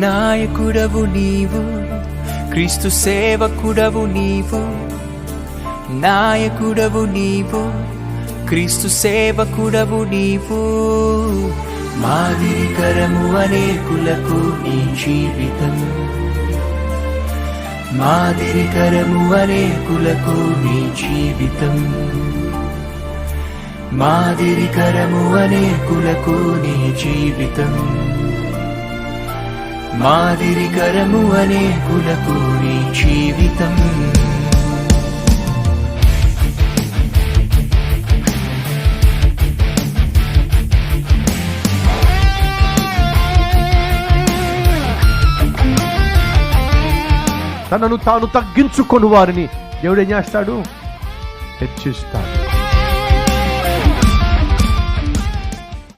నాయకుడవు నీవు, క్రీస్తు సేవకుడవు నీవు. నాయకుడవు నీవు, క్రీస్తు సేవకుడవు నీవు. మాదిరికరము అనేకులకు నీ జీవితం, మాదిరికరము అనేకులకు నీ జీవితం. మాదిరికరము అనేకులకు నీ జీవితం, మాదిరికరము అనేకులకు నీ జీవితం. తనను తాను తగ్గించుకొని వారిని దేవుడు ఏం చేస్తాడు? హెచ్చిస్తాడు.